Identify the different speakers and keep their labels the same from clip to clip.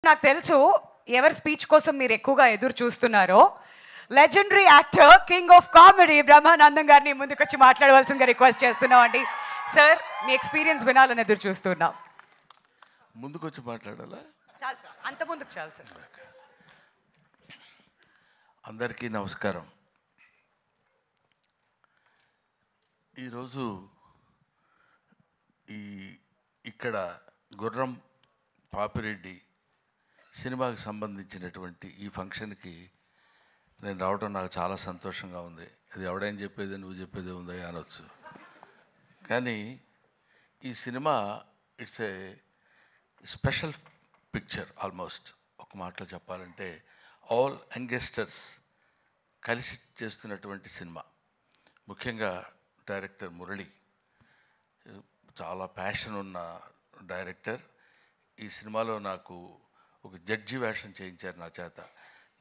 Speaker 1: నాకు తెలుసు ఎవరి స్పీచ్ కోసం మీరు ఎక్కువగా ఎదురు చూస్తున్నారో. Legendary actor, king of comedy Brahmanandam గారిని ముందుకొచ్చి మాట్లాడవలసిందిగా రిక్వెస్ట్ చేస్తున్నాం అండి. సార్, మీ ఎక్స్పీరియన్స్ వినాలని ఎదురు చూస్తున్నాం.
Speaker 2: ముందుకొచ్చి మాట్లాడాలా?
Speaker 1: చాలు సార్, అంత ముందుకు చాలు సార్.
Speaker 2: అందరికీ నమస్కారం. ఈరోజు ఇక్కడ గుర్రం పాపిరెడ్డి సినిమాకి సంబంధించినటువంటి ఈ ఫంక్షన్కి నేను రావడం నాకు చాలా సంతోషంగా ఉంది. అది ఎవడైనా చెప్పేది నువ్వు చెప్పేది ఉందా అనొచ్చు, కానీ ఈ cinema it's a special picture. Almost ఒక మాటలో చెప్పాలంటే ఆల్ యంగస్టర్స్ కలిసి చేస్తున్నటువంటి సినిమా. ముఖ్యంగా డైరెక్టర్ మురళి చాలా ప్యాషన్ ఉన్న డైరెక్టర్. ఈ సినిమాలో నాకు ఒక జడ్జి వేషం చేయించారు నా చేత.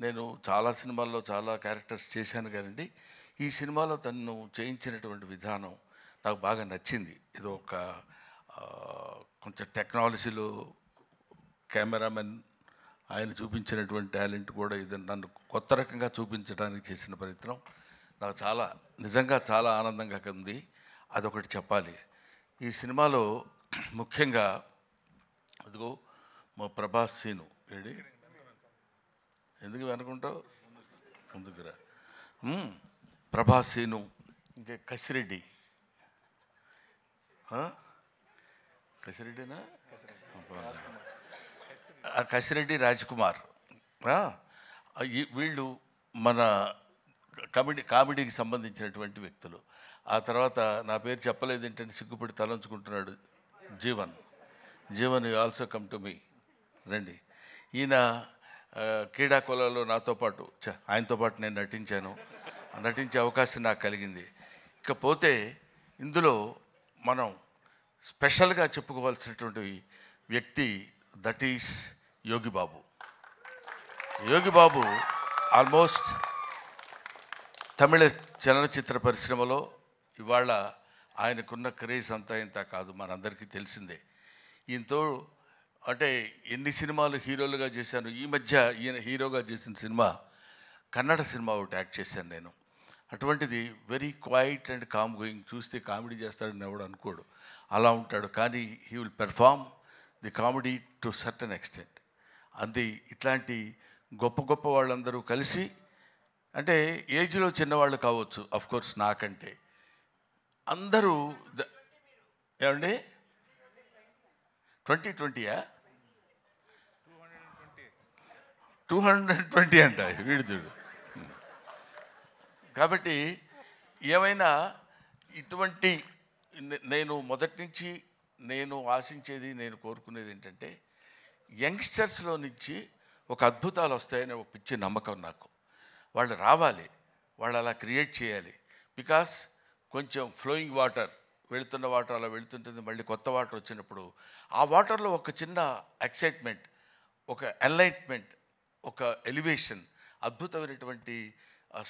Speaker 2: నేను చాలా సినిమాల్లో చాలా క్యారెక్టర్స్ చేశాను కానండి, ఈ సినిమాలో తను చేయించినటువంటి విధానం నాకు బాగా నచ్చింది. ఇది ఒక కొంచెం టెక్నాలజీలో కెమెరామెన్ ఆయన చూపించినటువంటి టాలెంట్ కూడా ఇది నన్ను కొత్త రకంగా చూపించడానికి చేసిన ప్రయత్నం నాకు చాలా నిజంగా చాలా ఆనందంగా ఉంది. అదొకటి చెప్పాలి. ఈ సినిమాలో ముఖ్యంగా అదిగో మా ప్రభాస్ సీను ఏడి ఎందుకు వెనుకుంటావు, ముందుకురా. ప్రభాస్ సీను, ఇంకా కసిరెడ్డి, కసిరెడ్డినా కసిరెడ్డి రాజ్కుమార్, వీళ్ళు మన కామెడీకి సంబంధించినటువంటి వ్యక్తులు. ఆ తర్వాత నా పేరు చెప్పలేదు ఏంటంటే సిగ్గుపడి తలంచుకుంటున్నాడు Jeevan. You also come to me, రండి. ఈయన క్రీడా కులాల్లో నాతో పాటు ఆయనతో పాటు నేను నటించే అవకాశం నాకు కలిగింది. ఇకపోతే ఇందులో మనం స్పెషల్గా చెప్పుకోవాల్సినటువంటి వ్యక్తి that is Yogi Babu. Yogi Babu almost తమిళ చలనచిత్ర పరిశ్రమలో ఇవాళ ఆయనకున్న క్రేజ్ అంతా ఇంత కాదు, మనందరికీ తెలిసిందే. ఈయనతో అంటే ఎన్ని సినిమాలు హీరోలుగా చేశాను. ఈ మధ్య ఈయన హీరోగా చేసిన సినిమా కన్నడ సినిమా ఒకటి యాక్ట్ చేశాను నేను. అటువంటిది very quiet and calm going. చూస్తే కామెడీ చేస్తాడని ఎవడు అనుకోడు, అలా ఉంటాడు. కానీ he will perform the comedy to certain extent. అది ఇట్లాంటి గొప్ప గొప్ప వాళ్ళందరూ కలిసి, అంటే ఏజ్లో చిన్నవాళ్ళు కావచ్చు అఫ్కోర్స్ నాకంటే, అందరూ ఏమండి 2020యా 220 అంట వీడిదుడు. కాబట్టి ఏమైనా ఇటువంటి నేను మొదటి నుంచి నేను ఆశించేది, నేను కోరుకునేది ఏంటంటే యంగ్స్టర్స్లో నుంచి ఒక అద్భుతాలు వస్తాయని ఒక పిచ్చి నమ్మకం నాకు. వాళ్ళు రావాలి, వాళ్ళు అలా క్రియేట్ చేయాలి. బికాస్ కొంచెం ఫ్లోయింగ్ వాటర్, వెళుతున్న వాటర్ అలా వెళుతుంటుంది, మళ్ళీ కొత్త వాటర్ వచ్చినప్పుడు ఆ వాటర్లో ఒక చిన్న ఎక్సైట్మెంట్, ఒక ఎన్లైట్మెంట్, ఒక ఎలివేషన్, అద్భుతమైనటువంటి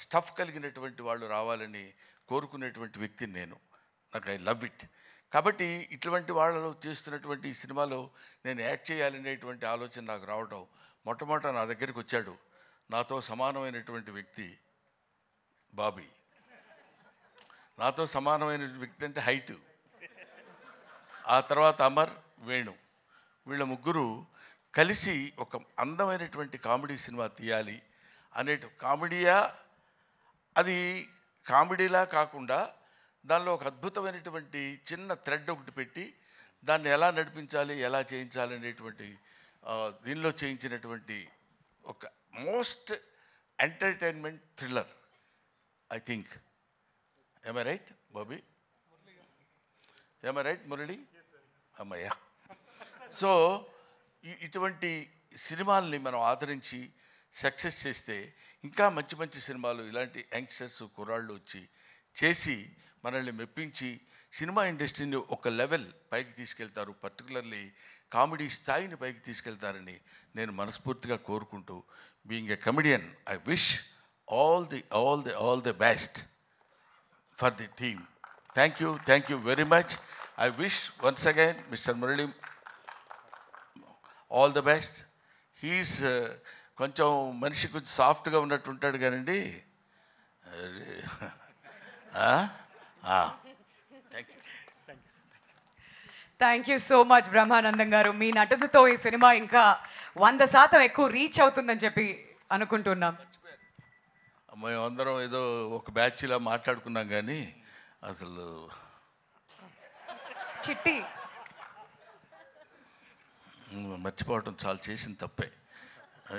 Speaker 2: స్టఫ్ కలిగినటువంటి వాళ్ళు రావాలని కోరుకునేటువంటి వ్యక్తిని నేను. నాకు ఐ లవ్ ఇట్. కాబట్టి ఇటువంటి వాళ్ళలో చేస్తున్నటువంటి ఈ సినిమాలో నేను యాక్ట్ చేయాలనేటువంటి ఆలోచన నాకు రావడం, మొట్టమొదట నా దగ్గరికి వచ్చాడు నాతో సమానమైనటువంటి వ్యక్తి బాబీ. నాతో సమానమైన వ్యక్తి అంటే హైటు. ఆ తర్వాత అమర్, వేణు, వీళ్ళ ముగ్గురు కలిసి ఒక అందమైనటువంటి కామెడీ సినిమా తీయాలి కామెడీయా, అది కామెడీలా కాకుండా దానిలో ఒక అద్భుతమైనటువంటి చిన్న థ్రెడ్ ఒకటి పెట్టి దాన్ని ఎలా నడిపించాలి, ఎలా చేయించాలి అనేటువంటి దీనిలో చేయించినటువంటి ఒక most entertainment thriller I think. Am I right, Bobby? Am I right, Murali? అమ్మయ్యా. సో ఇటువంటి సినిమాల్ని మనం ఆదరించి సక్సెస్ చేస్తే ఇంకా మంచి మంచి సినిమాలు ఇలాంటి యంగ్స్టర్స్ కుర్రాళ్ళు వచ్చి చేసి మనల్ని మెప్పించి సినిమా ఇండస్ట్రీని ఒక లెవెల్ పైకి తీసుకెళ్తారు, పర్టికులర్లీ కామెడీ స్థాయిని పైకి తీసుకెళ్తారని నేను మనస్ఫూర్తిగా కోరుకుంటూ, being a comedian, I wish all the best for the team. Thank you very much. I wish once again Mr. Murali all the best. He's కొంచెం మనిషి కొంచెం సాఫ్ట్గా ఉన్నట్టు ఉంటాడు కానండి. Thank you.
Speaker 1: Thank you so much Brahmanandam గారు. మీ నటనతో ఈ సినిమా ఇంకా 100% ఎక్కువ రీచ్ అవుతుందని చెప్పి అనుకుంటున్నాం.
Speaker 2: మేమందరం ఏదో ఒక బ్యాచ్లా మాట్లాడుకున్నాం కానీ అసలు
Speaker 1: చిట్టి
Speaker 2: మర్చిపోవటం చాలా చేసిన తప్పే.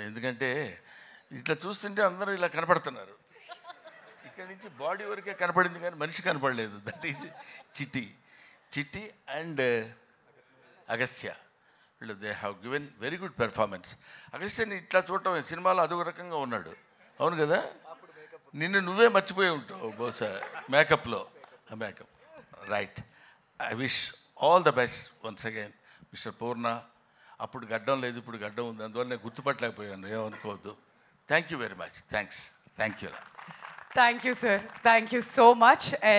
Speaker 2: ఎందుకంటే ఇట్లా చూస్తుంటే అందరూ ఇలా కనపడుతున్నారు. ఇక్కడి నుంచి బాడీ వరకే కనపడింది కానీ మనిషి కనపడలేదు. That is Chitti and Agastya. వీళ్ళు they have given very good performance. అగస్త్యని ఇట్లా చూడటం సినిమాలో అదొక రకంగా ఉన్నాడు. అవును కదా, నిన్ను నువ్వే మర్చిపోయి ఉంటావు బహుశా మేకప్లో. Makeup right. I wish all the best once again mister Purna. అప్పుడు గడ్డం లేదు, ఇప్పుడు గడ్డం ఉంది, అందువల్ల నేను గుర్తుపట్టలేకపోయాను, ఏమనుకోవద్దు. Thank you very much. Thanks. Thank you.
Speaker 1: Thank you sir. Thank you so much. And